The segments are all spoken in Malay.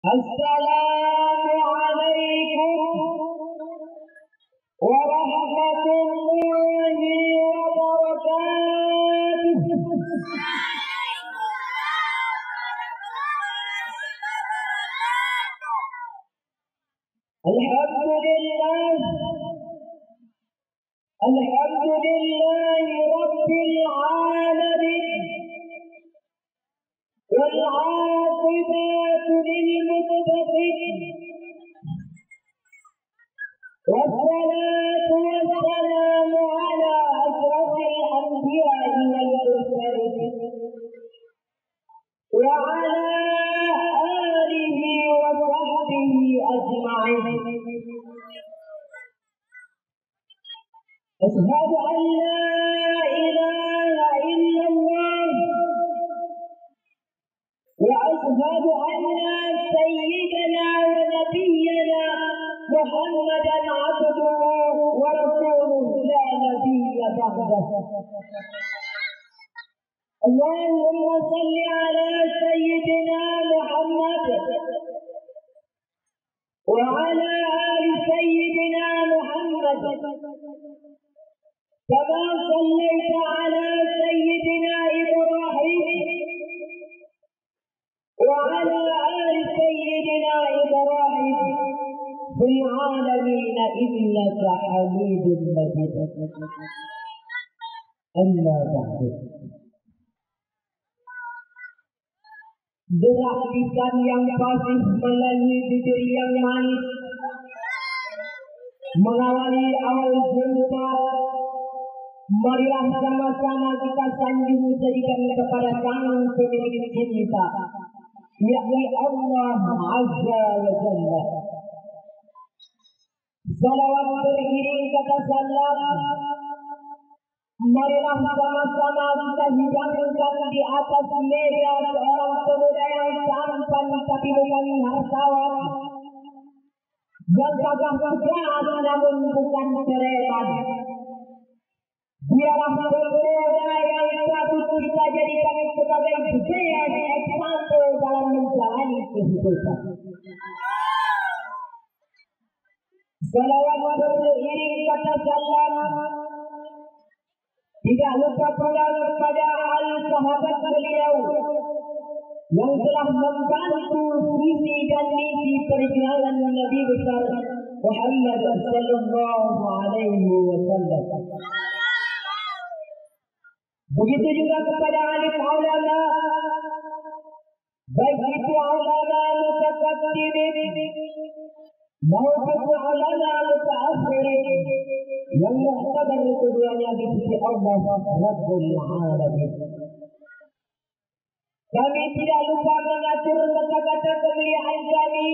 Assalamualaikum warahmatullahi wabarakatuh. Alhamdulillah, alhamdulillahi rabbil alamin. والعاقبة للمتقين والصلاة والسلام على أشرف الأنبياء والمرسلين وعلى آله وصحبه أجمعين. أشهد أن لا إله إلا الله وأشهد أن سيدنا ونبينا محمدا عبده ورسوله لا نبي بعده. اللهم صل على سيدنا محمد وعلى آل سيدنا محمد كما صليت على سيدنا إبراهيم وعلى آل سيدنا إبراهيم في العالمين إنك حميد مجيد. أما بعد. Gerak lisan yang fasih melalui bibir yang manis mengawali awal jumpa. Marilah sama-sama kita sanjung jadikan kepada Sang Pemilik cinta, yakni Allah Azza wa Jalla. Salawat beriring kata salam. Marilah sama-sama kita hidangkan di atas meja seorang pemuda yang tampan tapi bukan hartawan, yang gagah tegas namun bukan cerepan. Dialah pemuda yang patut kita jadikan sebagai best example dalam menjalani kehidupan. Salawat beriring kata salam tidak lupa pula kepada al-sahabat beliau yang telah membantu visi dan misi perjalanan Nabi besar Muhammad sallallahu alaihi wasallam. Begitu juga kepada alim ulama, baik itu ulama mutaqaddimin maupun ulama mutaakhirin yang muhtabar keduanya di sisi Allah Rabbul Alamin. Kami tidak lupa mengatur kata-kata kemuliaan kami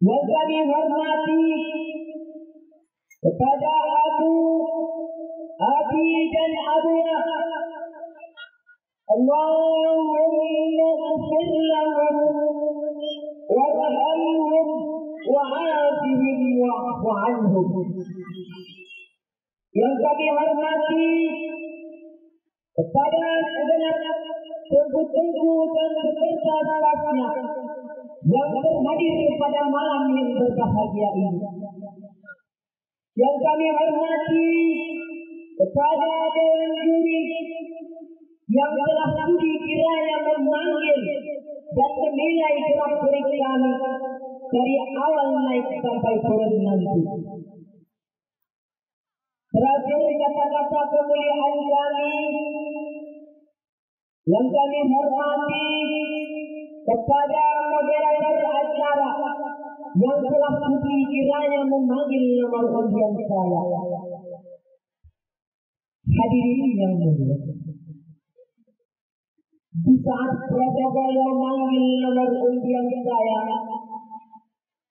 yang kami hormati kepada Abi dan Abuya. Allahumma ighfir lahum warhamhum wa'afihim wa'fu anhum. Yang kami hormati kepada segenap tengku-tengku dan peserta kelasnya yang berhadir pada malam yang berbahagia ini. Yang kami hormati kepada dewan juri yang telah sudi kiranya memanggil dan menilai gerak-gerik kami dari awal naik sampai turun nanti. Terakhir kata-kata kemuliaan kami yang kami hormati kepada moderator acara yang telah sudi kiranya memanggil nomor undian saya. Hadirin yang mulia, di saat protokol memanggil nomor undian saya,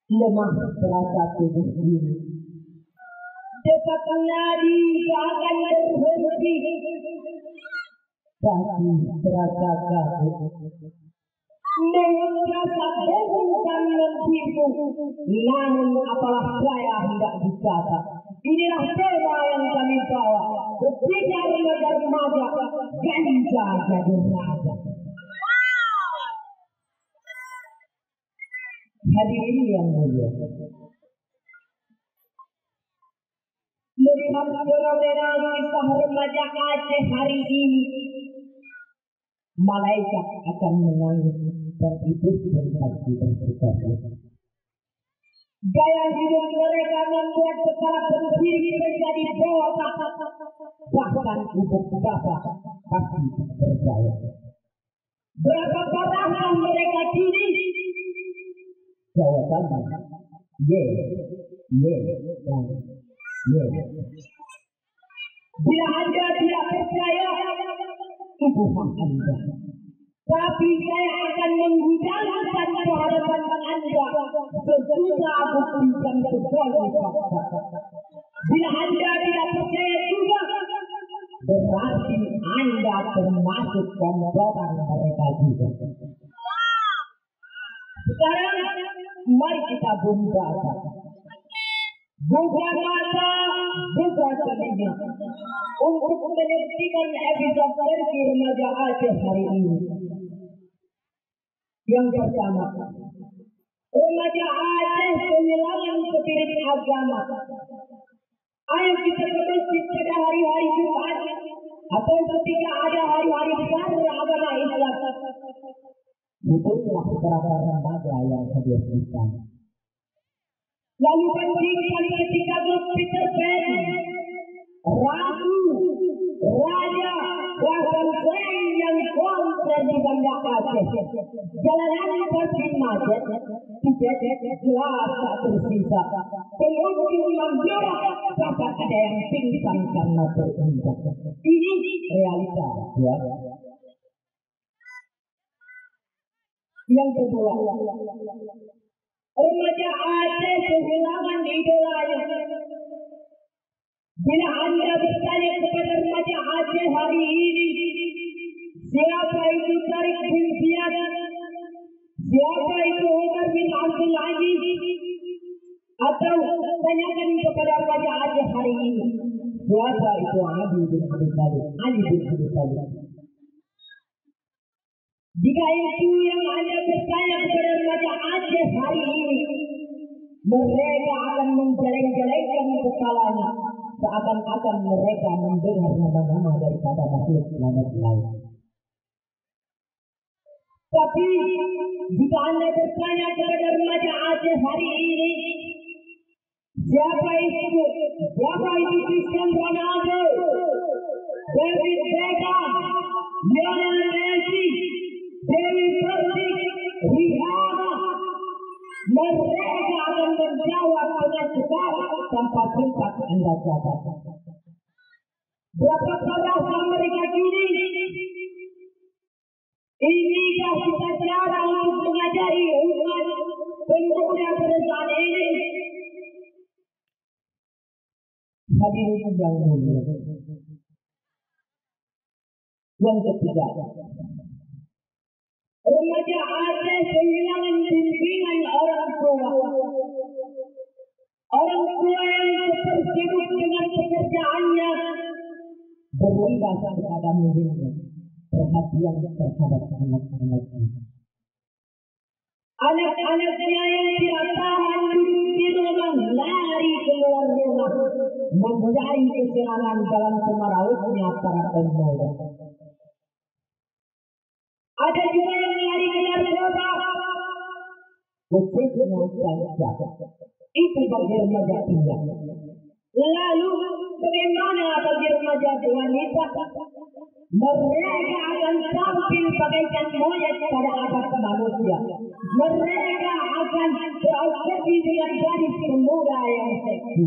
lemah terasa tubuh ini. Detak nadi seakan berhenti, kaki terasa kaku. Mulut terasa bengkak membisu, namun apalah saya hendak berkata. Inilah tema yang kami bawa. Bertiga remaja ganja jadi raja. Hadirin yang mulia, melihat fenomena kisah remaja Aceh hari ini, malaikat akan menangis dan iblis pun pasti bersuka. Gaya hidup mereka membuat kepala berdiri menjadi botak, bahkan ibu bapak pasti percaya. Berapa parahkah mereka kini? Jawabannya, ye, dan ye. Bila Anda tidak percaya, itu hak Anda. Tapi saya akan menghidangkan kehadapan Anda sesudah bukti dan sesuatu fakta. Bila Anda tidak percaya juga, berarti Anda termasuk komplotan mereka juga. Sekarang mari kita buka mata, buka telinga untuk menyaksikan episode versi remaja Aceh hari ini. Yang pertama, remaja Aceh kehilangan spirit agama. Ayo kita ke masjid pada hari-hari Jumat atau ketika ada hari-hari besar agama Islam. Itulah beberapa remaja yang hadir di sana. Lalu bandingkan ketika Peter Pan, Ratu, Raja, bahkan Seng yang konser di Banda Aceh. Jalanan pasti macet, tiket jelas tak tersisa. Pengunjung memberak, bahkan ada yang pingsan karena terinjak. Ini realita, ya. Yang kedua, remaja Aceh kehilangan idolanya. Bila Anda bertanya kepada remaja Aceh hari ini, siapa itu Tarik bin Ziyad? Siapa itu Umar bin Abdul Aziz? Atau tanyakan kepada remaja Aceh hari ini, siapa itu Ali bin Abi Thalib? Jika itu yang Anda bertanya kepada remaja Aceh hari ini, mereka akan menjelek-jelekkan kepalanya, seakan-akan mereka mendengar nama-nama daripada makhluk planet lain. Tapi jika Anda bertanya kepada remaja Aceh hari ini, siapa itu Cristiano Ronaldo, David Beckham, Lionel Messi, Dewi Persik, Rihanna, mereka akan menjawab dengan cepat tanpa sempat Anda catat. Berapa parahkah mereka kini? Inikah kita cara untuk mengajari umat pemuda pada saat ini? Hadirin yang mulia. Yang ketiga, remaja Aceh kehilangan bimbingan orang tua. Orang tua yang tersibuk dengan pekerjaannya berubah kepada muridnya, perhatian terhadap anak-anaknya. Anak-anaknya yang tidak tahan duduk di rumah lari keluar rumah mencari kesenangan dalam semarautnya para pemuda. Ada juga yang lari ke narkoba, khususnya ganja. Itu bagi remaja pria. Lalu bagaimana bagi remaja wanita? Mereka akan tampil bagaikan monyet pada atas manusia. Mereka akan terobsesi dengan gadis pemuda yang seksi.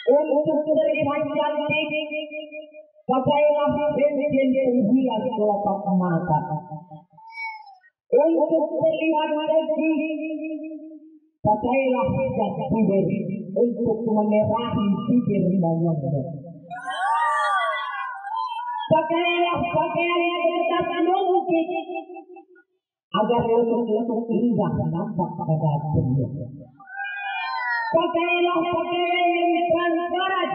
Untuk terlihat cantik, pakailah cincin penghias kelopak mata. Untuk terlihat seksi, pakailah jas putih untuk memerahi bibir banyaknya. Pakailah pakaian yang ketat mungkin agar lentuk-lentuk indah nampak pada dunia. Pakailah pakaian yang transparan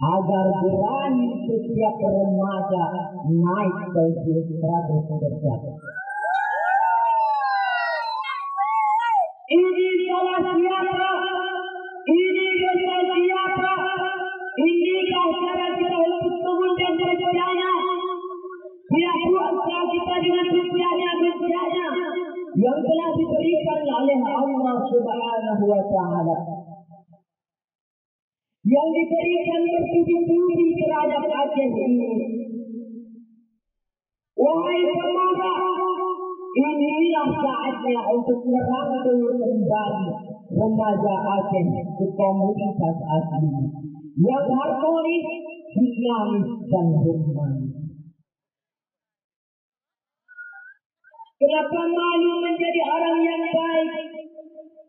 agar berani setiap remaja naik ke 100 derajat. diberikan oleh Allah Subhanahu wa Ta'ala, yang diberikan bertubi-tubi terhadap Aceh ini. Wahai pemuda, inilah saatnya untuk merangkul kembali remaja Aceh ke komunitas asli yang harmonis, dinamis dan humanis. Kenapa malu menjadi orang yang baik?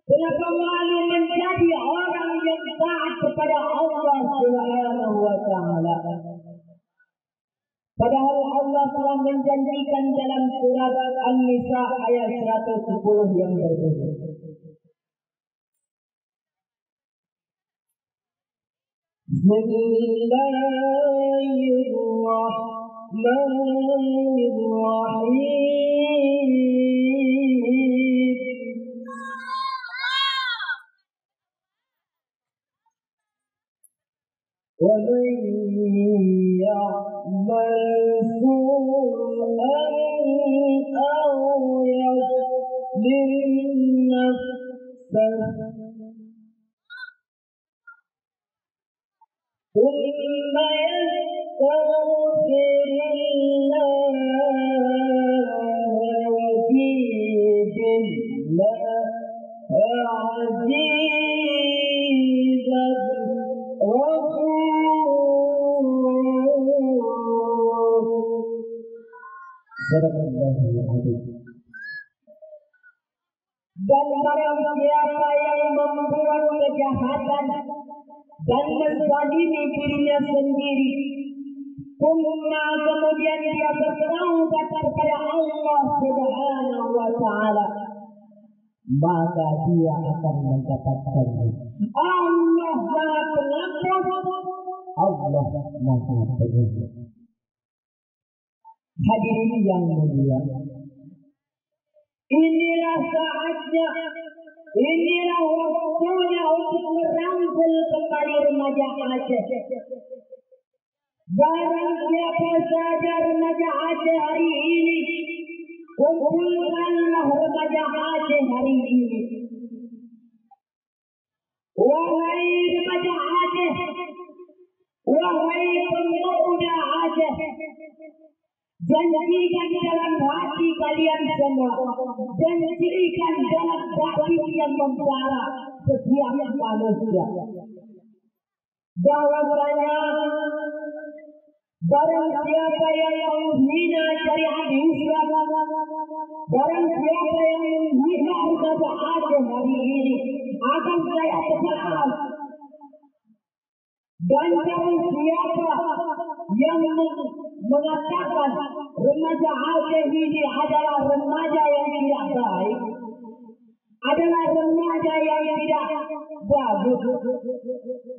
Kenapa malu menjadi orang yang taat kepada Allah Subhanahu wa Ta'ala? Padahal Allah telah menjanjikan dalam surat An-Nisa ayat 110 yang berbunyi, Bismillahirrahmanirrahim. وَمَنْ يَعْمَلْ سُوءًا أَوْ يَظْلِمْ نَفْسَهُ ثُمَّ يَسْتَغْفِرِ اللَّهَ يَجِدِ اللَّهَ عَزِيزًا dan barang siapa yang membuat kejahatan dan menzalimi dirinya sendiri, kemudian dia bertaubat kepada Allah Subhanahu wa Ta'ala, maka dia akan mendapatkannya. Allah Maha Pengampun, Allah Maha Penyayang. Hadirin yang mulia, inilah saatnya, inilah waktunya untuk merangkul kembali remaja Aceh. Barang siapa saja remaja Aceh hari ini, kumpulkanlah remaja Aceh hari ini. Wahai remaja Aceh, wahai pemuda Aceh, janjikan dalam hati kalian semua, janjikan dalam batin yang membara setiap manusia, bahwasanya barang siapa yang menghina syariat Islam, barang siapa yang menghina remaja Aceh hari ini, akan saya pecat. Dan barang siapa yang mengatakan remaja Aceh ini adalah remaja yang tidak baik, adalah remaja yang tidak bagus,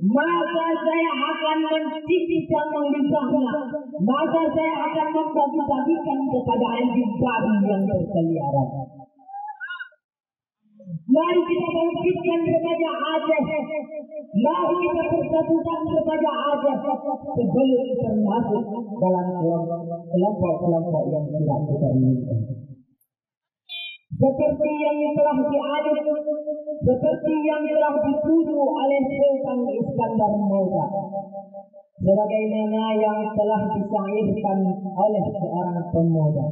maka saya akan mencicipkan lidahnya, maka saya akan membagi-bagikan kepada anjing babi yang berkeliaran. Mari kita bangkitkan remaja Aceh, mari kita persatukan remaja Aceh sebelum termasuk dalam kelompok-kelompok yang tidak kita inginkan. Seperti yang telah diaduk, seperti yang telah dituduh oleh Sultan Iskandar Muda, sebagaimana yang telah disairkan oleh seorang pemuda.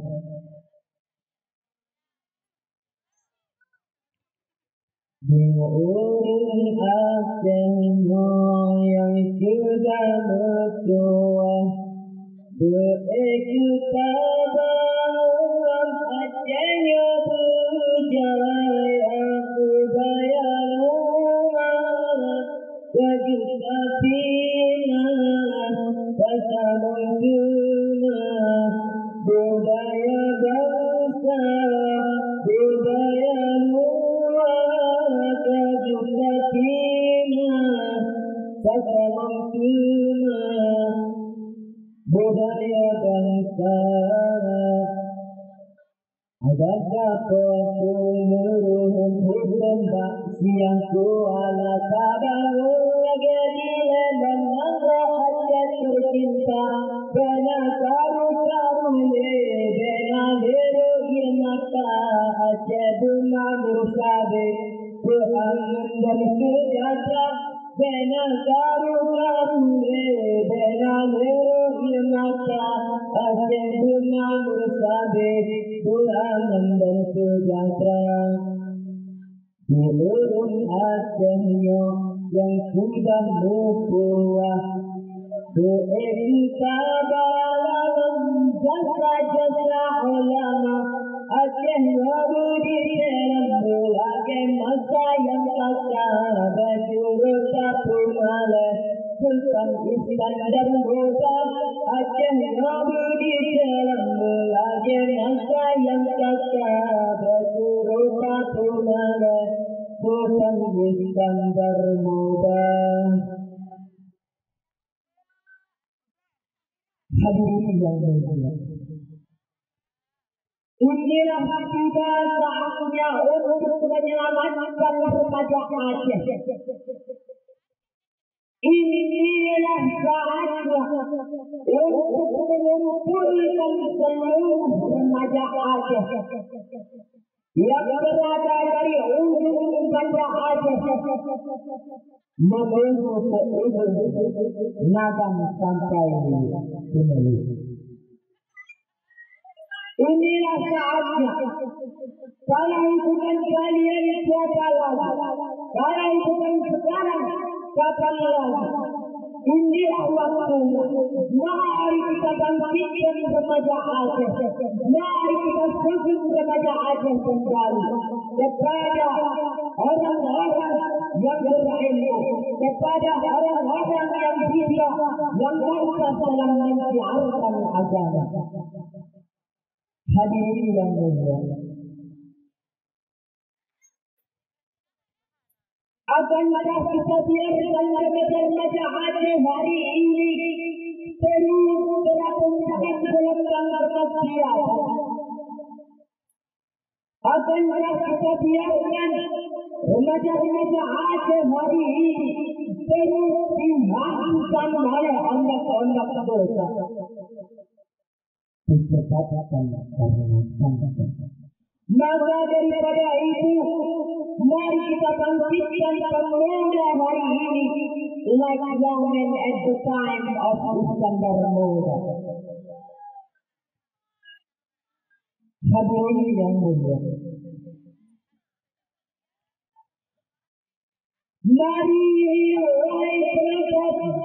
Di urun Acehnya yang sudah bertua, berekita bangun Acehnya berjaya, budaya luar kejuta pina, bersama guna budaya bangsa, budaya luar kejuta pina, bersama guna budaya bangsa. Adakah penguruhum hukum siang kuala tabangun lagi dileman nangro hajat tercinta bena karu-karu le bena leru mata Aceh bunga bersabe berangan dari sejahtera bena karu-karure bena lerimata Aceh bunga bersabe berangan dari sejahtera Dilurun Acehnya yang sudah berpuah Be'inta dalam jasa-jasa ulama Aceh nabudi dalam berbagai masa yang kakak Bajuru satu malah Sultan Iskandar Muda Aceh nabudi dalam berbagai masa yang kakak Bajuru satu malah Sultan Iskandar Muda Hadirin yang mulia, inilah tiba saatnya untuk menyelamatkan remaja Aceh. Inilah saatnya untuk mengumpulkan seluruh remaja Aceh yang berada dari ujung banda Aceh menuju ke ujung Nagan sampai Sumelu. Inilah saatnya. Kalau bukan kalian siapa lagi? Kalau bukan sekarang, kapan lagi? Inilah waktunya. Mari kita bangkitkan remaja Aceh. Mari kita sujud remaja Aceh kembali kepada orang-orang yang berilmu, kepada orang-orang yang bisa, yang bisa dalam menyiarkan agama. Hadirin yang mulia, akankah kita biarkan remaja Aceh hari ini terus berangkat dalam kemaksiatan? Akankah kita biarkan remaja Aceh hari ini terus dimakan oleh anak-anak dosa? Disebabkan karena santan. Maka daripada itu, mari kita bangkitkan pemuda hari ini like young men at the time of Iskandar Muda. Hadirin yang mulia, mari wahai penonton,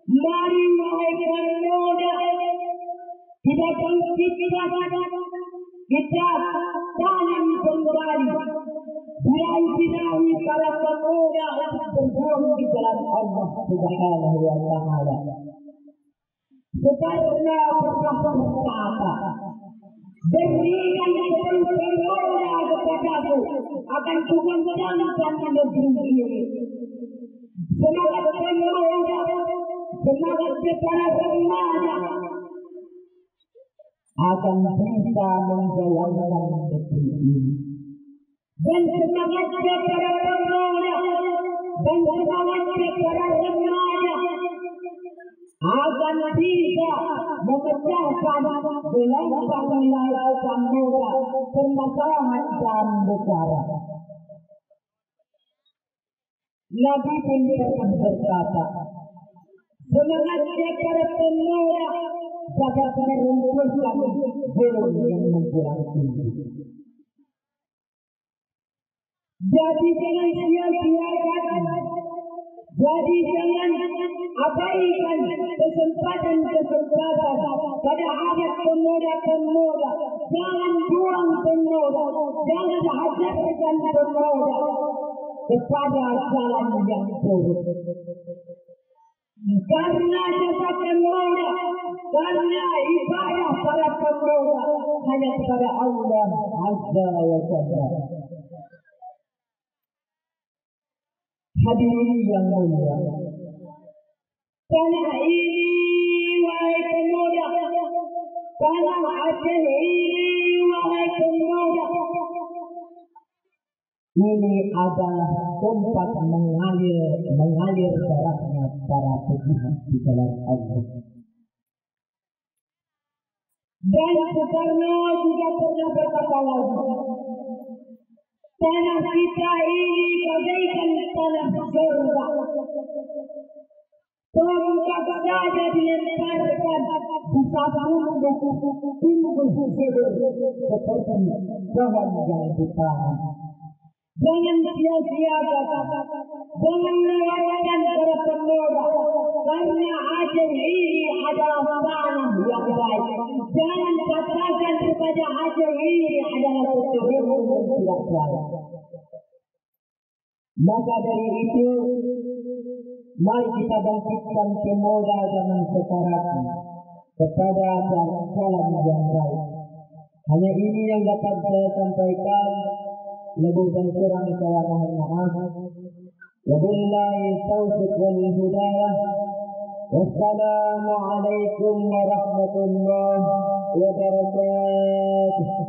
mari wahai pemuda, kita bangkitkan, kita tanam kembali birahi-birahi para pemuda untuk berjuang di jalan Allah Subhanahu wa Ta'ala. Karena pernah berkata, berikan pemuda kepadaku akan kukembangkan negeri ini. Semangat pemuda, semangat para remaja akan bisa menjalankan negeri ini. Dan semangatnya para pemuda dan semangatnya para remaja akan bisa memecahkan gelombang-gelombang muda permasalahan dan negara. Nabi pun pernah berkata, semangatnya para pemuda dapat meruntuhkan gunung yang menjulang tinggi. Jadi jangan sia-siakan, jadi jangan abaikan kesempatan-kesempatan pada anak pemuda-pemuda. Jangan buang pemuda, jangan hajarkan pemuda kepada jalan yang buruk. Karena jasa pemuda, karena ibadah para pemuda hanya kepada Allah Azza wa Jalla. Hadirin yang mulia, tanah ini wahai pemuda, tanah Aceh ini wahai pemuda, ini adalah tempat mengalir darahnya para pejuang di jalan Allah. Dan Soekarno juga pernah berkata lagi, Tanah kita ini bagaikan tanah surga. Tongkat saja dilemparkan bisa tumbuh subur seperti pohon yang ditanam. Jangan sia-siakan, jangan lewatkan para pemuda, karena Aceh ini adalah tanah yang baik. Jangan katakan kepada Aceh ini adalah keturunan yang tidak baik. Maka dari itu, mari kita bangkitkan pemuda zaman sekarang kepada jalan yang baik. Hanya ini yang dapat saya sampaikan. Lebih dan kurang saya mohon maaf. Wabillahi taufiq wal hidayah. Wassalamualaikum warahmatullahi wabarakatuh.